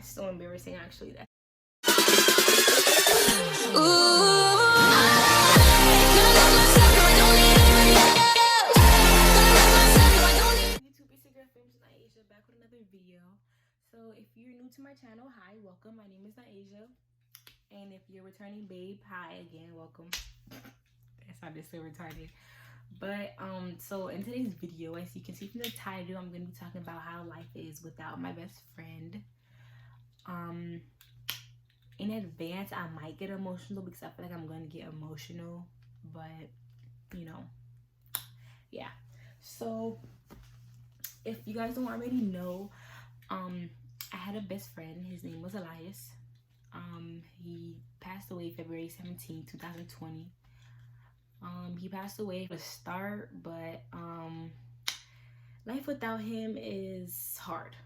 That's so embarrassing, actually. That. YouTube, it's your girl Naisha back with another video. So if you're new to my channel, hi, welcome. My name is Naisha, and if you're returning babe, hi again, welcome. That sounded so retarded. But so in today's video, as you can see from the title, I'm gonna be talking about how life is without my best friend. In advance, I might get emotional because I feel like I'm gonna get emotional, but you know, yeah. So if you guys don't already know, I had a best friend. His name was Elias. He passed away February 17, 2020. He passed away for the start, but life without him is hard.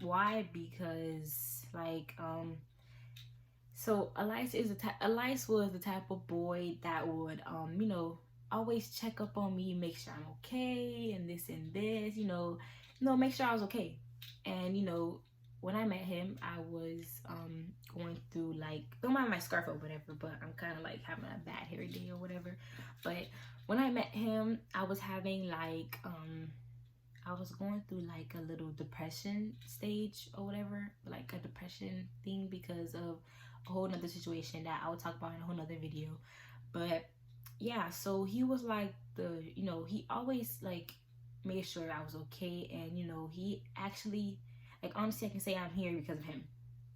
Why? Because like so Elias was the type of boy that would you know, always check up on me, make sure I'm okay, and this, make sure I was okay. And you know, when I met him, I was going through, like, don't mind my scarf or whatever, but I'm kind of like having a bad hair day or whatever. But when I met him, I was having like I was going through like a little depression stage or whatever, like a depression thing, because of a whole nother situation that I will talk about in a whole nother video. But yeah, so he was like he always like made sure I was okay. And you know, he actually, like, honestly, I can say I'm here because of him.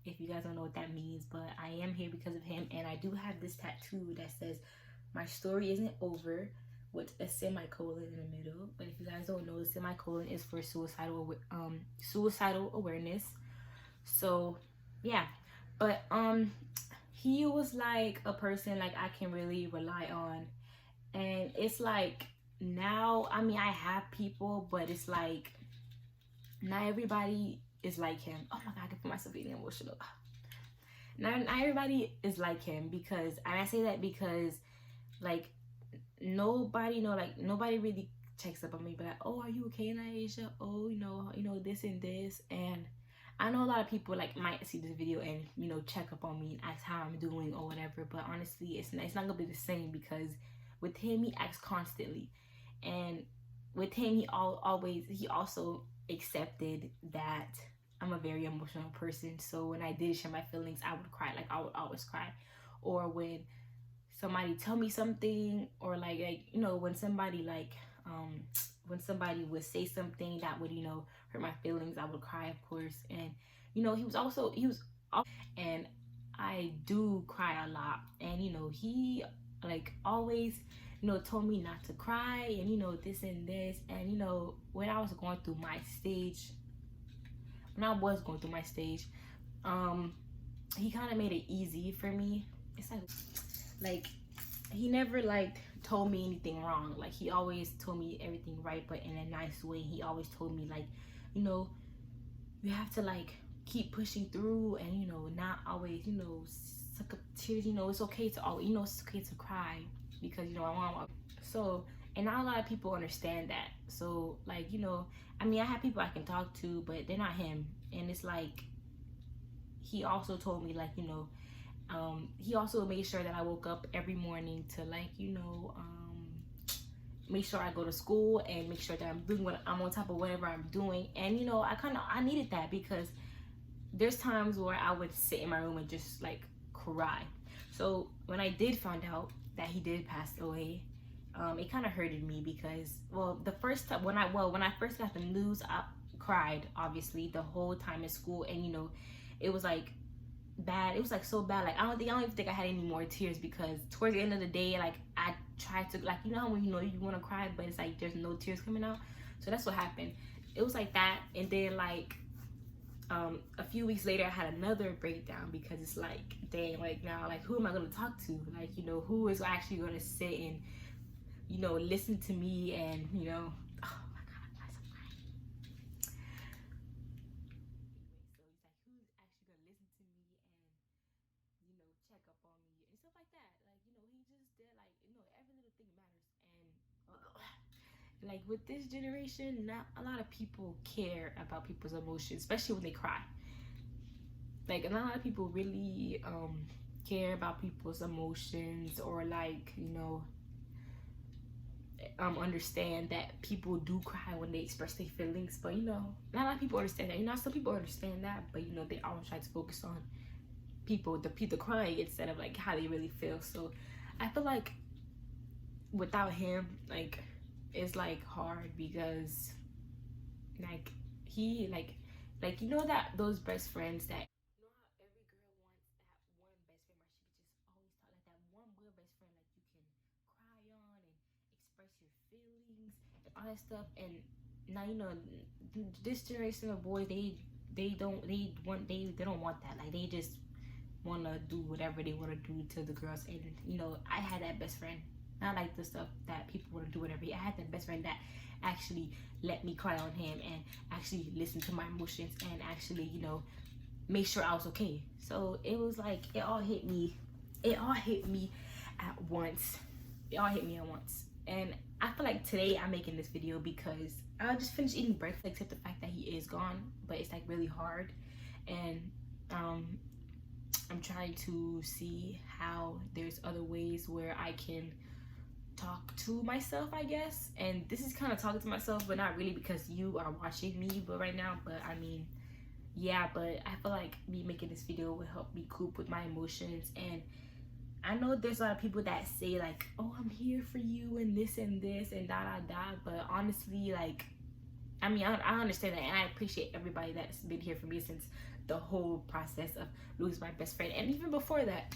If you guys don't know what that means, but I am here because of him. And I do have this tattoo that says my story isn't over, with a semicolon in the middle. But if you guys don't know, the semicolon is for suicidal awareness. So yeah, but he was like a person like I can really rely on. And it's like, now, I mean, I have people, but it's like not everybody is like him. Oh my god, I can feel myself getting emotional. Not everybody is like him, because, and I say that because like nobody really checks up on me, but like, oh, are you okay, Naisha? Oh, you know this and this. And I know a lot of people like might see this video and check up on me and ask how I'm doing or whatever, but honestly, it's not gonna be the same, because with him, he acts constantly. And with him, he also accepted that I'm a very emotional person. So when I did share my feelings, I would cry. Like, I would always cry. Or when somebody tell me something, or like when somebody when somebody would say something that would hurt my feelings, I would cry, of course. And he was and I do cry a lot. And he like always told me not to cry, and this and this. And when I was going through my stage, he kind of made it easy for me. It's like he never like told me anything wrong. Like, he always told me everything right, but in a nice way. He always told me, like, you have to like keep pushing through, and not always suck up tears. It's okay to it's okay to cry, because I want. So, and not a lot of people understand that. So like, I mean, I have people I can talk to, but they're not him. And it's like, he also told me, like, he also made sure that I woke up every morning to, like, make sure I go to school, and make sure that I'm on top of whatever I'm doing. And I needed that, because there's times where I would sit in my room and just like cry. So when I did find out that he did pass away, it kind of hurted me, because, well, the first time when I first got the news, I cried, obviously, the whole time in school. And it was like bad. It was like so bad. Like, I don't even think I had any more tears, because towards the end of the day, like, I tried to, like, how when you want to cry, but it's like there's no tears coming out. So that's what happened. It was like that. And then like a few weeks later, I had another breakdown, because it's like, dang, like, now, like, who am I going to talk to? Like, who is actually going to sit and listen to me? And oh my god, I'm so crying. So he's like, who's actually gonna listen to me and check up on me and stuff like that. Like, he just did, like, every little thing matters. And like, with this generation, not a lot of people care about people's emotions, especially when they cry. like not a lot of people really care about people's emotions, or like, you know, understand that people do cry when they express their feelings. But you know, not a lot of people understand that. You know, some people understand that, but you know, they always try to focus on the crying instead of like how they really feel. So I feel like without him, like, it's like hard, because like he like you know, that those best friends that, you know how every girl wants that one best friend where she could just always talk, like that one real best friend like you can cry on and express your feelings and all that stuff. And now, you know, this generation of boys, they don't want that. Like, they just want to do whatever they want to do to the girls. And you know, I had that best friend, not like the stuff that people want to do whatever. I had that best friend that actually let me cry on him, and actually listen to my emotions, and actually, you know, make sure I was okay. So it was like it all hit me at once. And I feel like today I'm making this video because I just finished eating breakfast, except the fact that he is gone. But it's like really hard, and I'm trying to see how there's other ways where I can talk to myself, I guess. And this is kind of talking to myself, but not really, because you are watching me but right now. But I mean, yeah, but I feel like me making this video will help me cope with my emotions. And I know there's a lot of people that say like, oh, I'm here for you and this and da da da, but honestly, like, I mean, I understand that, and I appreciate everybody that's been here for me since the whole process of losing my best friend. And even before that,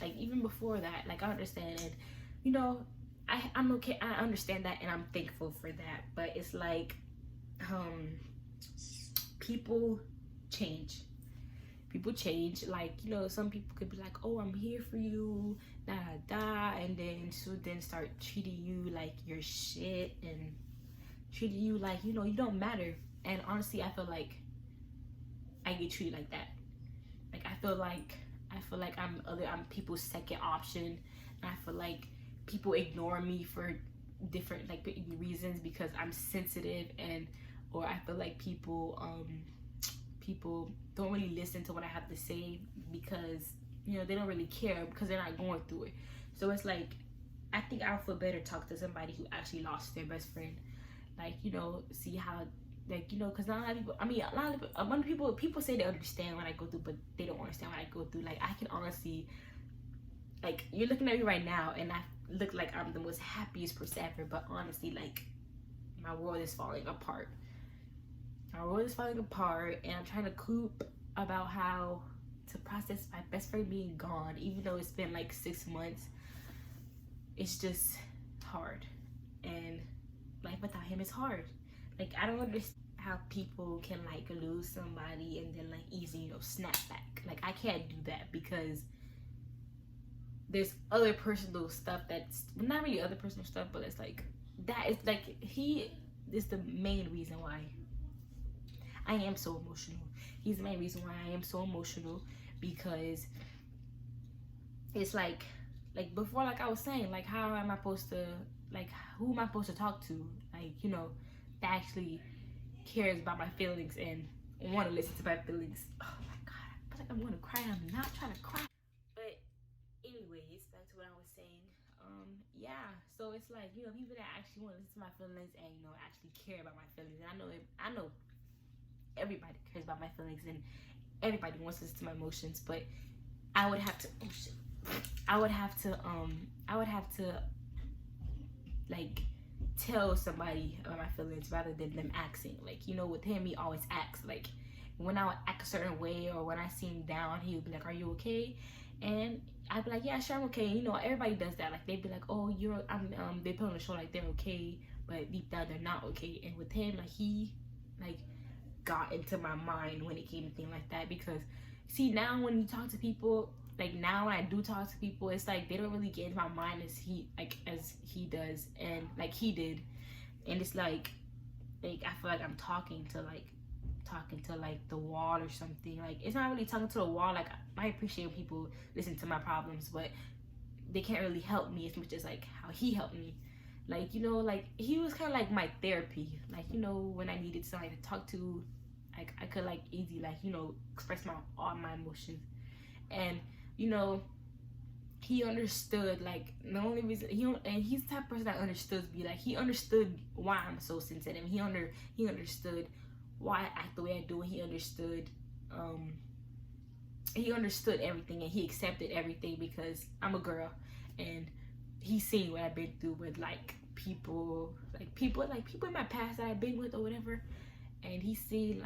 like, I understand. And you know, I'm okay. I understand that, and I'm thankful for that. But it's like, people change. Like, you know, some people could be like, oh, I'm here for you, da da da, and then start treating you like your shit, and treating you like, you know, you don't matter. And honestly, I feel like I get treated like that. Like, I feel like I'm people's second option. And I feel like people ignore me for different like reasons, because I'm sensitive, and or I feel like people don't really listen to what I have to say, because you know, they don't really care, because they're not going through it. So it's like, I think I'll feel better talk to somebody who actually lost their best friend. Like, you know, see how, like, you know, because not a lot of people, I mean, a lot of people say they understand what I go through, but they don't understand what I go through. Like, I can honestly, like, you're looking at me right now and I look like I'm the most happiest person ever, but honestly, like, my world is falling apart. And I'm trying to cope about how to process my best friend being gone, even though it's been like 6 months. It's just hard, and life without him is hard. Like, I don't understand how people can like lose somebody and then like easy, you know, snap back. Like, I can't do that, because there's other personal stuff that's, well, not really other personal stuff, but it's like, that is like, he is the main reason why I am so emotional. He's the main reason why I am so emotional, because it's like before, like I was saying, like, how am I supposed to, like, who am I supposed to talk to, like, you know, that actually cares about my feelings and want to listen to my feelings. Oh my god, I feel like I'm gonna cry. I'm not trying to cry. But anyways, back to what I was saying. Yeah, so it's like, you know, people that actually want to listen to my feelings and, you know, actually care about my feelings. And I know everybody cares about my feelings, and everybody wants to listen to my emotions, but I would have to, oh shit, I would have to like tell somebody about my feelings rather than them asking. Like, you know, with him, he always asks. Like, when I would act a certain way, or when I see him down, he would be like, are you okay? And I'd be like, yeah, sure, I'm okay. You know, everybody does that. Like, they'd be like, oh, they put on the show like they're okay, but deep down they're not okay. And with him, like, he like got into my mind when it came to things like that. Because see, now when you talk to people, like, now when I do talk to people, it's like they don't really get into my mind as he does, and like he did. And it's like I feel like I'm talking to the wall or something. Like, it's not really talking to the wall. Like, I appreciate when people listen to my problems, but they can't really help me as much as like how he helped me. Like, you know, like, he was kind of like my therapy. Like, you know, when I needed somebody to talk to, like, I could like easy, like, you know, express all my emotions. And you know, he understood, like, the only reason and he's the type of person that understood me. Like, he understood why I'm so sensitive. He understood why I act the way I do. Um he understood everything, and he accepted everything because I'm a girl, and he's seen what I've been through with like people in my past that I've been with or whatever. And he's seen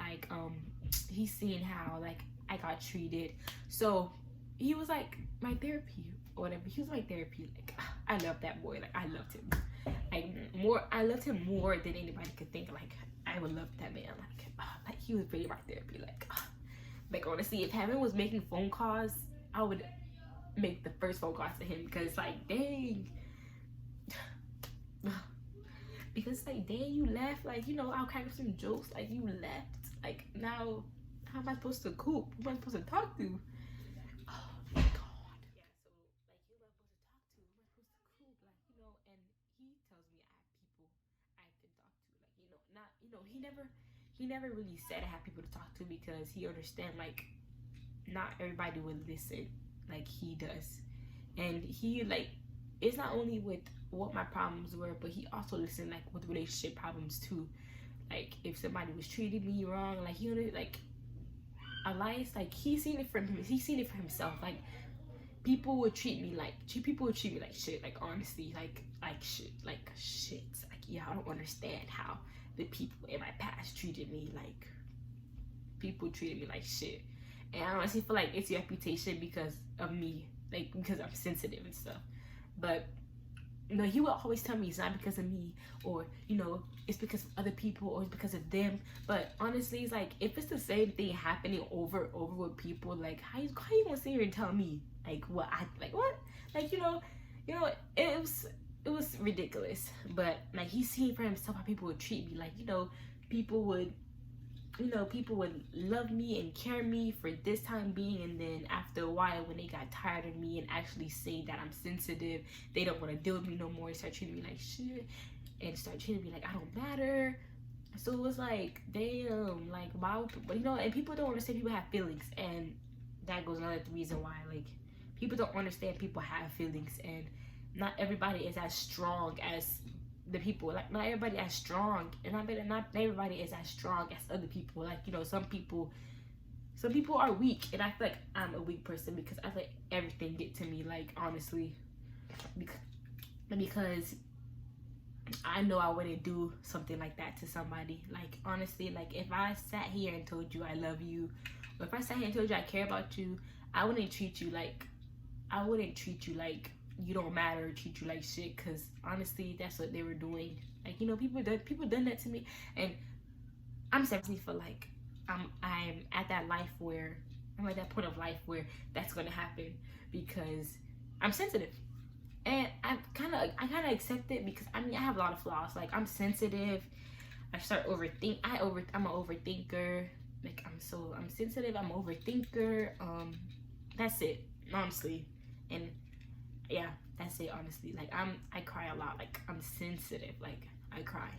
how like I got treated. So he was like my therapy or whatever. He was my therapy. Like, I love that boy. Like, I loved him. I loved him more than anybody could think. Like, I would love that man. Like he was really my therapy. Like honestly, if Heaven was making phone calls, I would make the first phone calls to him, because like, dang. Because like, dang, you left. Like, you know, I'll crack up some jokes. Like, you left. Like, now how am I supposed to cope? Who am I supposed to talk to? Oh my god. Yeah, so like, who am I supposed to talk to? Who am I supposed to cope? Like, you know, and he tells me I have people I can talk to. Like, you know, not, you know, he never really said I have people to talk to, because he understand like not everybody will listen like he does. And he like, it's not only with what my problems were, but he also listened like with relationship problems too. Like, if somebody was treating me wrong, like, he would like, Elias, like, he's seen it for himself. Like, people would treat me like shit. Like, honestly, like shit. Like, yeah, I don't understand how the people in my past treated me. Like, people treated me like shit. And I honestly feel like it's your reputation because of me, like, because I'm sensitive and stuff. But you know, he would always tell me it's not because of me, or you know, it's because of other people, or it's because of them. But honestly, it's like, if it's the same thing happening over with people, like, how you gonna sit here and tell me like what I like, what, like, you know, it was ridiculous. But like, he's seen for himself how people would treat me. Like, you know, people would love me and care me for this time being, and then after a while, when they got tired of me and actually saying that I'm sensitive, they don't want to deal with me no more, and start treating me like shit, and start treating me like I don't matter. So it was like, damn, like, why would people, you know, and people don't understand people have feelings, and that goes another reason why, like, people don't understand people have feelings, and not everybody is as strong as the people. Like, not everybody as strong, and not everybody is as strong as other people. Like, you know, some people are weak, and I feel like I'm a weak person, because I feel like everything get to me, like, honestly, because I know I wouldn't do something like that to somebody. Like, honestly, like, if I sat here and told you I love you, or if I sat here and told you I care about you, I wouldn't treat you like you don't matter, or treat you like shit, because honestly, that's what they were doing. Like, you know, people done that to me, and I'm seriously feel like I'm at that life where I'm at that point of life where that's gonna happen, because I'm sensitive, and I kind of accept it, because I mean, I have a lot of flaws. Like, I'm sensitive. I start overthink. I'm an overthinker. Like, I'm sensitive. I'm an overthinker. That's it, honestly, and yeah, that's it, honestly. Like, I cry a lot. Like, I'm sensitive. Like, I cry,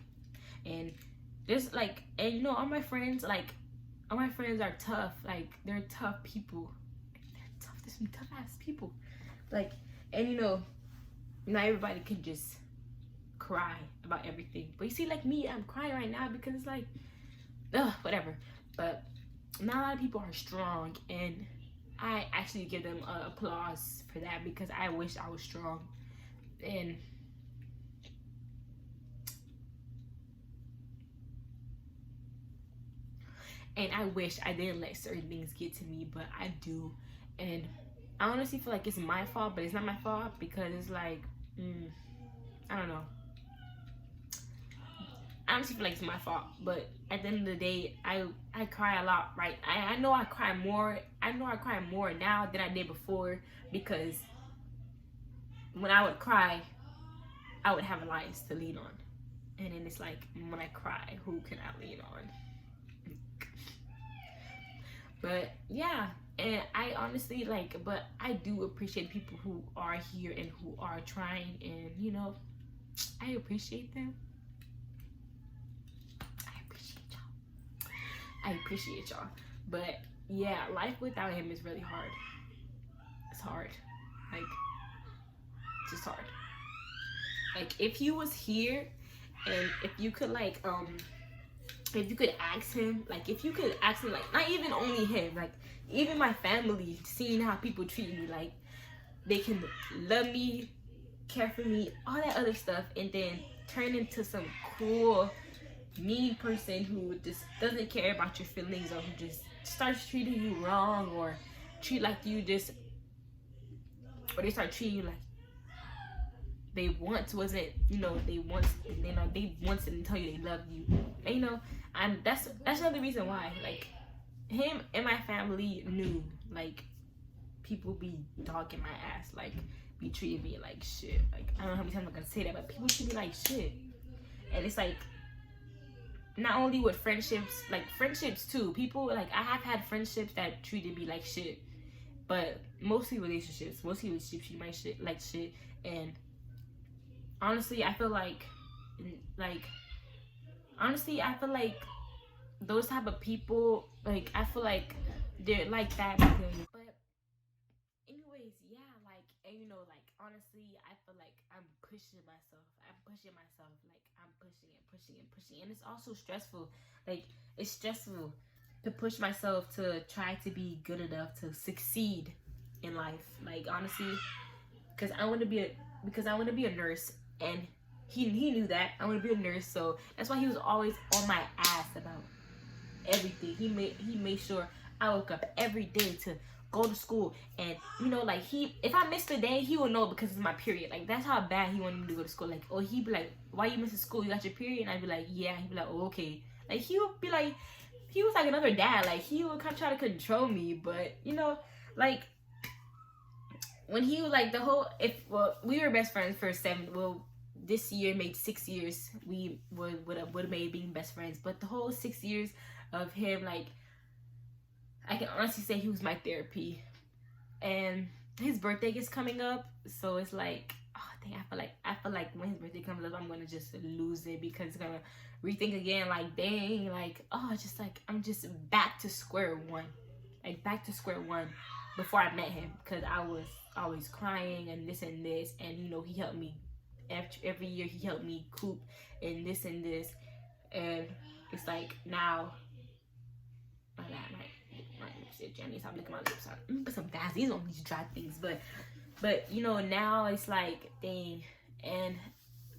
and there's like, and you know, all my friends are tough. Like, they're tough people. They're tough. There's some tough ass people. Like, and you know, not everybody can just cry about everything. But you see, like me, I'm crying right now because it's like, ugh, whatever. But not a lot of people are strong, and I actually give them applause for that, because I wish I was strong. And I wish I didn't let certain things get to me, but I do. And I honestly feel like it's my fault, but it's not my fault, because it's like, I don't know. I honestly feel like it's my fault, but at the end of the day, I cry a lot, right? I know I cry more. I know I cry more now than I did before, because when I would cry, I would have Elias to lean on, and then it's like, when I cry, who can I lean on? But yeah, and I honestly like, but I do appreciate people who are here and who are trying, and you know, I appreciate them. I appreciate y'all. But yeah, life without him is really hard. It's hard. Like, just hard. Like, if he was here, and if you could if you could ask him, like, if you could ask him, like, not even only him, like, even my family, seeing how people treat me, like, they can love me, care for me, all that other stuff, and then turn into some cruel, mean person who just doesn't care about your feelings, or who just starts treating you wrong, or treat like you just, or they start treating you like they once wasn't, they once, they once didn't tell you they love you, and and that's another reason why, like, him and my family knew, like, people be dogging my ass, like, be treating me like shit. Like, I don't know how many times I'm gonna say that, but people treat me like shit. And it's like, not only with friendships, like, friendships too. People, like, I have had friendships that treated me like shit, but mostly relationships treat my shit like shit. And honestly, I feel like those type of people, like, I feel like they're like that because, but anyways, yeah, like, and like, honestly, I feel like I'm pushing myself, like, I'm pushing and pushing, and it's also stressful. Like, it's stressful to push myself to try to be good enough to succeed in life, like, honestly, because I want to be a nurse, and he knew that I want to be a nurse, so that's why he was always on my ass about everything. He made sure I woke up every day to go to school, and like, if I missed a day, he would know because it's my period. Like, that's how bad he wanted me to go to school. Like, or he'd be like, "Why you missing school? You got your period?" And I'd be like, "Yeah." He'd be like, "Oh, okay." Like, he would be like, he was like another dad. Like, he would come try to control me, but like, when he was like, we were best friends for 7, this year made 6 years we would have made being best friends, but the whole 6 years of him, like, I can honestly say he was my therapy. And his birthday is coming up, so it's like, oh dang, I feel like when his birthday comes up, I'm gonna just lose it, because it's gonna rethink again, like, dang, like, oh, just like, I'm just back to square one, before I met him, because I was always crying and this, and he helped me every year. He helped me coop and this, and it's like, now shit, Jenny, stop licking my lips. I'm gonna put some Vaseline on these dry things, but now it's like, dang. And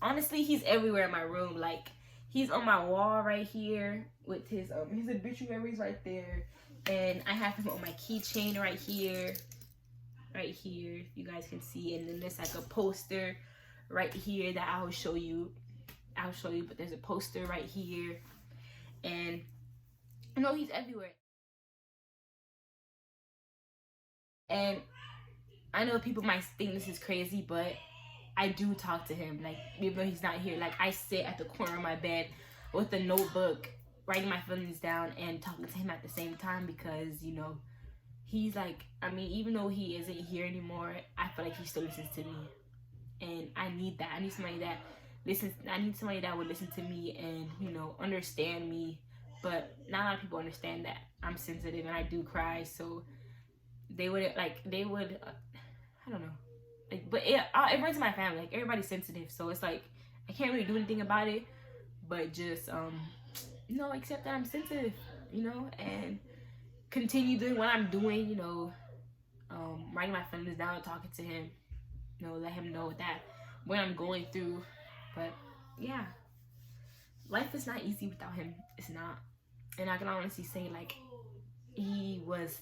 honestly, he's everywhere in my room. Like, he's on my wall right here with his obituaries right there, and I have him on my keychain right here, if you guys can see. And then there's like a poster right here that I'll show you, but there's a poster right here, and he's everywhere. And I know people might think this is crazy, but I do talk to him. Like, even though he's not here, like, I sit at the corner of my bed with a notebook, writing my feelings down and talking to him at the same time, because he's like, I mean, even though he isn't here anymore, I feel like he still listens to me, and I need that. I need somebody that listens. I need somebody that would listen to me and understand me. But not a lot of people understand that I'm sensitive and I do cry, so they would I don't know, like, but it runs in my family. Like, everybody's sensitive, so it's like, I can't really do anything about it, but just accept that I'm sensitive, and continue doing what I'm doing, writing my feelings down and talking to him, let him know that what I'm going through. But yeah, life is not easy without him. It's not. And I can honestly say, like, he was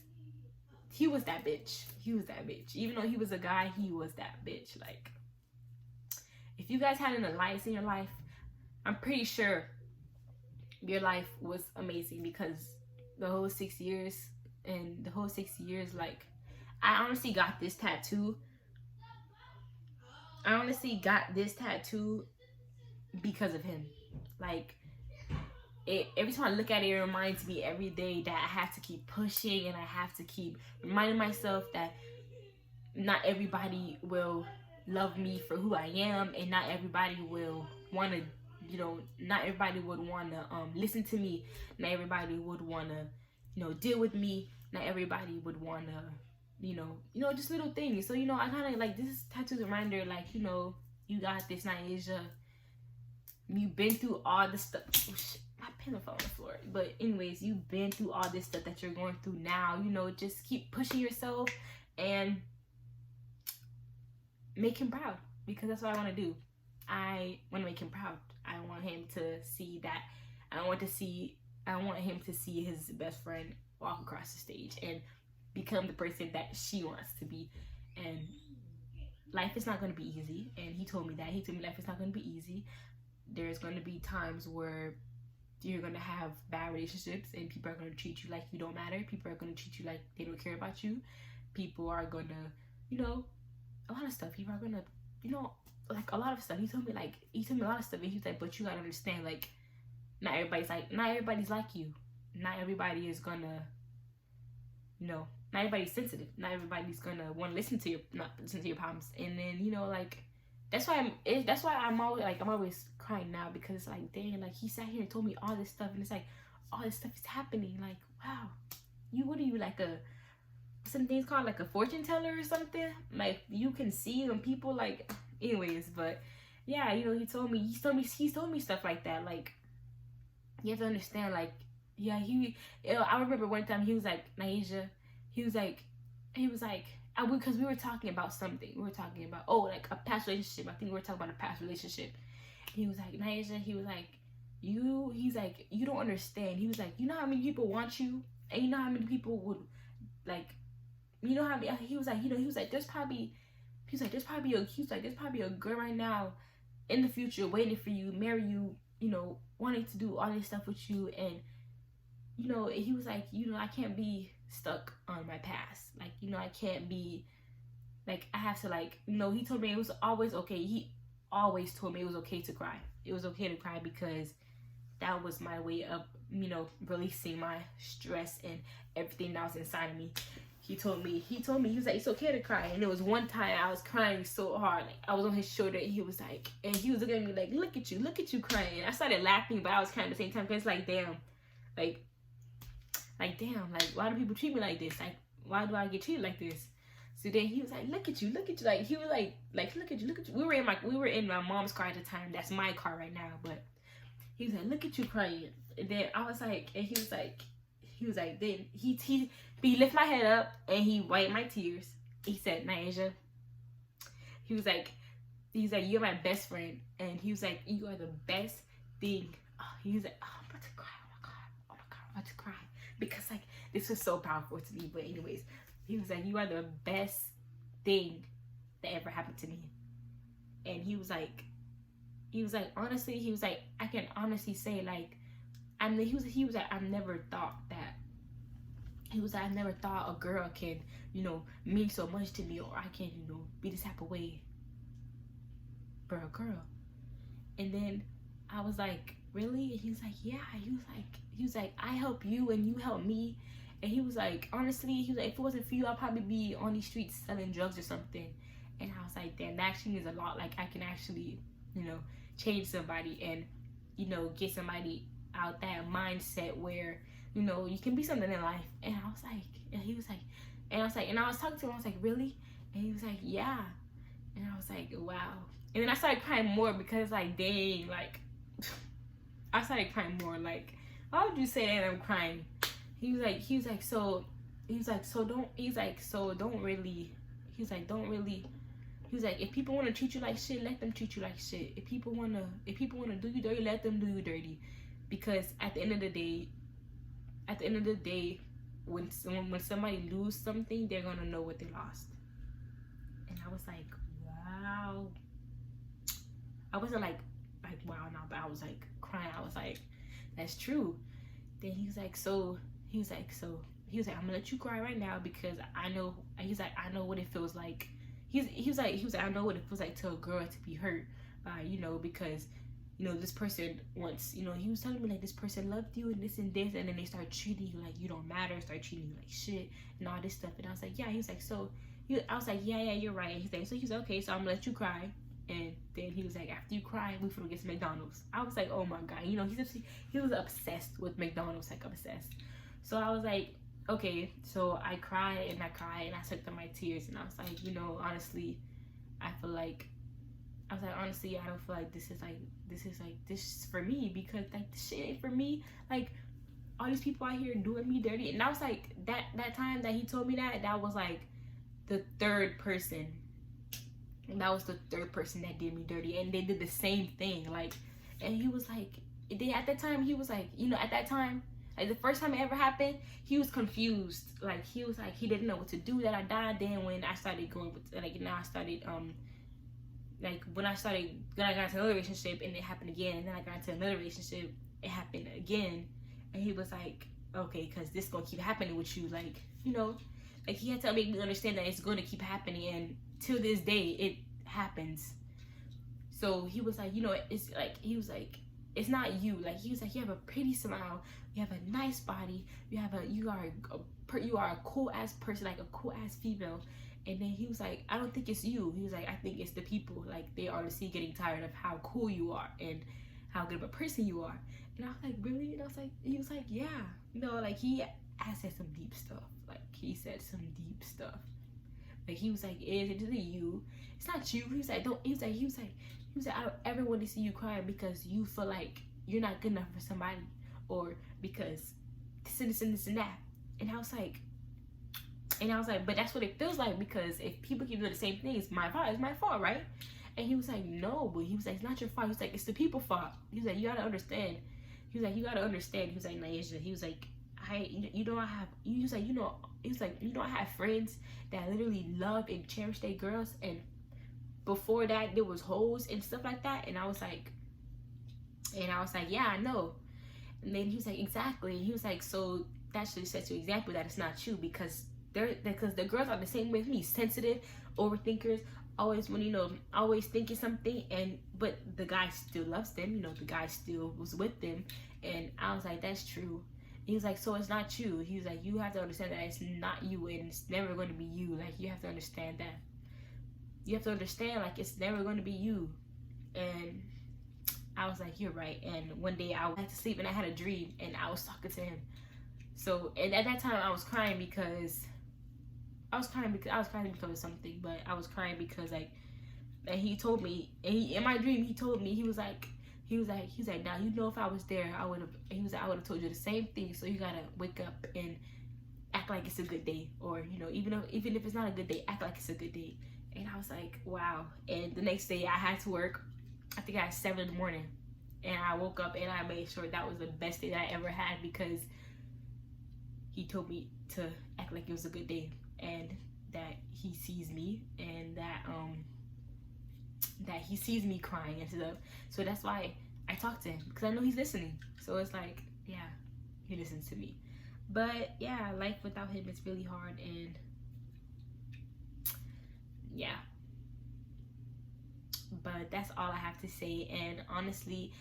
that bitch. Even though he was a guy, he was that bitch. Like, if you guys had an alliance in your life, I'm pretty sure your life was amazing, because the whole 6 years, like, I honestly got this tattoo. Because of him. Like, every time I look at it, it reminds me every day that I have to keep pushing, and I have to keep reminding myself that not everybody will love me for who I am, and not everybody will want to, not everybody would want to listen to me. Not everybody would want to, deal with me. Not everybody would want to just little things. So, I kind of like, this tattoo's a reminder, like, you got this, Naija. You've been through all the stuff. Oh, shit. My pen fell on the floor. But anyways, you've been through all this stuff that you're going through now. Just keep pushing yourself and make him proud, because that's what I want to do. I want to make him proud. I want him to see that. I want him to see his best friend walk across the stage and become the person that she wants to be. And life is not going to be easy. And he told me that. He told me life is not going to be easy. There's going to be times where you're going to have bad relationships and people are going to treat you like you don't matter. People are going to treat you like they don't care about you. People are going to, a lot of stuff. People are going to, like a lot of stuff. He told me a lot of stuff. And he's like, but you got to understand, like, not everybody's like you. Not everybody is going to, not everybody's sensitive. Not everybody's going to want to listen to your problems. And then, like, that's why I'm always crying now, because it's like, dang, like, he sat here and told me all this stuff, and it's like, all this stuff is happening. Like, wow, what are you, like some things called like a fortune teller or something? Like, you can see when people, like, anyways. But yeah, he's told me stuff like that. Like, you have to understand, like, yeah, I remember one time he was like, Naija, he was like, because we were talking about something. We were talking about, like, a past relationship. I think we were talking about a past relationship. He was like, Naija, he was like, you don't understand. He was like, you know how many people want you? And you know how many people would, like, how many, he was like, there's probably a girl right now in the future waiting for you, marry you, wanting to do all this stuff with you. And, he was like, I can't be stuck on my past. Like, I can't be, like, I have to, like, he told me it was always okay. He always told me it was okay to cry. It was okay to cry, because that was my way of, releasing my stress and everything that was inside of me. He told me, he was like, it's okay to cry. And there was one time I was crying so hard. Like, I was on his shoulder, and he was like, and he was looking at me like, look at you crying. I started laughing, but I was crying at the same time, because it's like, damn, like, why do people treat me like this? Like, why do I get treated like this? So then he was like, look at you. Like, he was like, look at you. We were in my mom's car at the time. That's my car right now. But he was like, look at you crying. And then I was like, and he was like, then he lifted my head up and he wiped my tears. He said, Naija, he was like, you're my best friend. And he was like, you are the best thing. Oh, he was like, oh, I'm about to cry. Oh my God, I'm about to cry. Because, like, this was so powerful to me. But anyways, he was like, you are the best thing that ever happened to me. And he was like, honestly, he was like, I can honestly say, like, he was like, I never thought a girl can, mean so much to me, or I can, be this type of way for a girl. And then I was like, really? And he was like, yeah. He was like, I help you and you help me. And he was like, honestly, he was like, if it wasn't for you, I'll probably be on these streets selling drugs or something. And I was like, damn, that actually means a lot. Like, I can actually, change somebody and, get somebody out that mindset where, you can be something in life. And I was like, and he was like, and I was like, and I was talking to him, I was like, really? And he was like, yeah. And I was like, wow. And then I started crying more, because, like, dang, like, I started crying more. Like, why would you say that I'm crying? He was like, if people want to treat you like shit, let them treat you like shit. If people want to do you dirty, let them do you dirty. Because at the end of the day, when somebody lose something, they're gonna know what they lost. And I was like, wow. I wasn't like wow now, but I was like crying. I was like, that's true. Then he was like, I'm gonna let you cry right now, because I know. He's like, I know what it feels like. He was like, I know what it feels like to a girl to be hurt by, because, this person once, he was telling me, like, this person loved you and this, and then they start treating you like you don't matter, start treating you like shit and all this stuff. And I was like, yeah. He was like, I was like, yeah, you're right. And he's like, okay, so I'm gonna let you cry. And then he was like, after you cry, we finna get some McDonald's. I was like, oh my God, he was obsessed with McDonald's, like obsessed. So I was like, okay, so I cried and I cried and I sucked up my tears, and I was like, honestly, I feel like, honestly, I don't feel like this is for me, because like this shit ain't for me. Like, all these people out here doing me dirty. And I was like, that time that he told me that was like the third person. And that was the third person that did me dirty. And they did the same thing. Like, and he was like, at that time, he was like, at that time, like the first time it ever happened, he was confused. Like, he was like, he didn't know what to do, that I died. Then when I started going with, like, now I started, like, when I got into another relationship and it happened again, and then I got into another relationship, it happened again. And he was like, okay, because this gonna keep happening with you. Like, like, he had to make me understand that it's going to keep happening. And till this day, it happens. So he was like, it's like, he was like, it's not you. Like, he was like, you have a pretty smile, you have a nice body, you are a cool ass person, like a cool ass female. And then he was like, I don't think it's you. He was like, I think it's the people. Like, they are honestly getting tired of how cool you are and how good of a person you are. And I was like, really? And I was like, he was like, yeah. Like, I said some deep stuff. Like, he said some deep stuff. Like, he was like, it isn't you. It's not you. He was like, I don't ever want to see you crying because you feel like you're not good enough for somebody, or because this and this and this and that. And I was like, but that's what it feels like, because if people keep doing the same thing, it's my fault, right? And he was like, no, but he was like, it's not your fault. He was like, it's the people's fault. He was like, you gotta understand. He was like, you gotta understand. He was like, Naisha, he was like, you don't have, he was like, I have friends that literally love and cherish their girls, and before that there was hoes and stuff like that. And I was like, yeah, I know. And then he was like, exactly. He was like, so that should set you an example that it's not you, because the girls are the same way with me, sensitive, overthinkers, always always thinking something, but the guy still loves them, the guy still was with them. And I was like, that's true. He was like, so it's not you. He was like, you have to understand that it's not you, and it's never going to be you. Like, you have to understand that. You have to understand, like, it's never going to be you. And I was like, you're right. And one day I went to sleep and I had a dream, and I was talking to him. So, and at that time I was crying because of something, but I was crying because, like, and he told me, and in my dream he told me, he was like, now, if I was there, I would have told you the same thing. So you gotta wake up and act like it's a good day, or even if it's not a good day, act like it's a good day. And I was like, wow. And the next day I had to work. I think I had 7 in the morning, and I woke up and I made sure that was the best day that I ever had, because he told me to act like it was a good day, and that he sees me, and that he sees me crying and stuff. So that's why I talk to him, because I know he's listening. So it's like, yeah, he listens to me. But yeah, life without him is really hard. And yeah, but that's all I have to say. And honestly,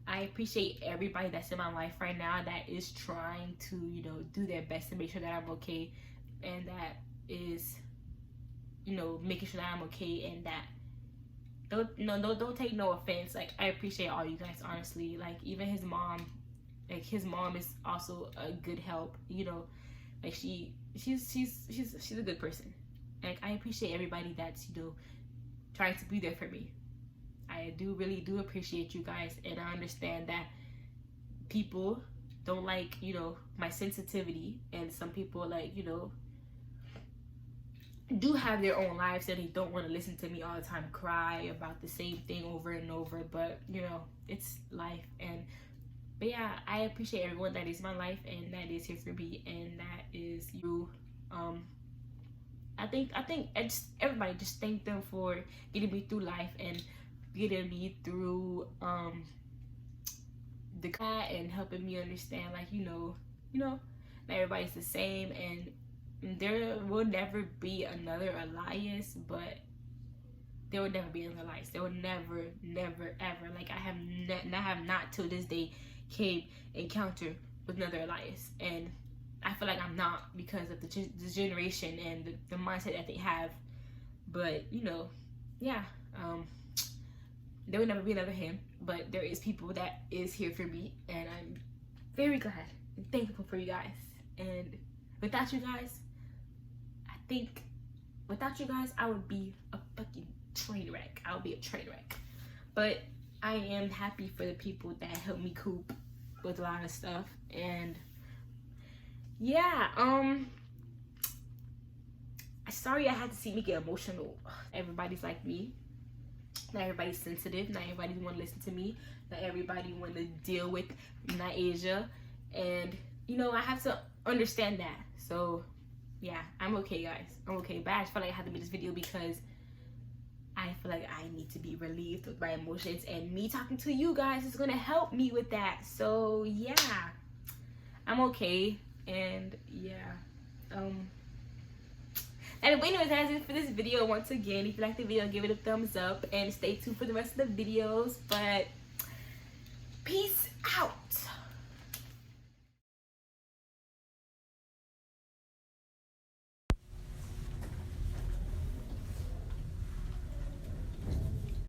I appreciate everybody that's in my life right now that is trying to do their best to make sure that I'm okay, and that is making sure that I'm okay, and that don't take no offense. Like, I appreciate all you guys, honestly. Like, even his mom, like, his mom is also a good help, like, she's a good person. Like, I appreciate everybody that's trying to be there for me. I really do appreciate you guys, and I understand that people don't like my sensitivity, and some people, like, do have their own lives, and they don't want to listen to me all the time cry about the same thing over and over. But it's life. But yeah, I appreciate everyone that is in my life and that is here for me, and that is you. I think everybody, just thank them for getting me through life and getting me through the and helping me understand, like, not everybody's the same, and there will never be another Elias, but there will never be another Elias. There will never ever, like, I have not till this day came encounter with another Elias, and I feel like I'm not, because of the generation and the mindset that they have. But yeah, there will never be another him, but there is people that is here for me, and I'm very glad and thankful for you guys. And Without you guys, I think without you guys, I would be a fucking train wreck. I would be a train wreck. But I am happy for the people that helped me cope with a lot of stuff. And yeah, sorry I had to see me get emotional. Everybody's like me. Not everybody's sensitive. Not everybody want to listen to me. Not everybody want to deal with Asia. And you know, I have to understand that. So yeah, I'm okay, guys. I'm okay. But I just felt like I had to make this video because I feel like I need to be relieved with my emotions, and me talking to you guys is gonna help me with that. So yeah, I'm okay. And yeah, and anyways, that's it for this video. Once again, if you like the video, give it a thumbs up and stay tuned for the rest of the videos. But peace out.